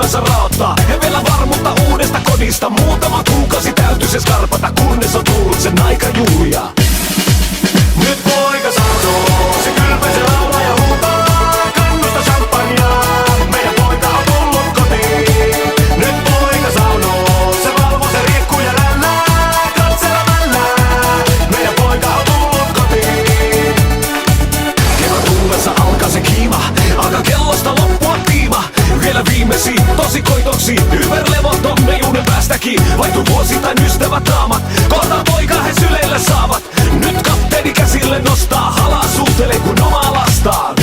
silmänsä raottaa. Ja vielä varmuutta uudesta kodista. Muutama kuukausi täytyy se skarpata, kunnes on tullut sen aika Julia. Nyt poika sanoo, se kylpee, laulaa ja huutaa kannusta champagnea. Meidän poika on tullut kotiin. Nyt poika sanoo, se valvoo, se riekkuu ja rällää katselemalla. Meidän poika on tullut kotiin. Kevät tullessa alkaa se kiima, alkaa kellosta loppua tiima. Vielä viimeisiin tosikoitoksiin, yberlevottomme juuden päästäkin. Vaihtuu vuosittain ystävät naamat, kohta poika he syleille saavat. Nyt kapteeni käsille nostaa, halaa suutele kun omaa lastaan.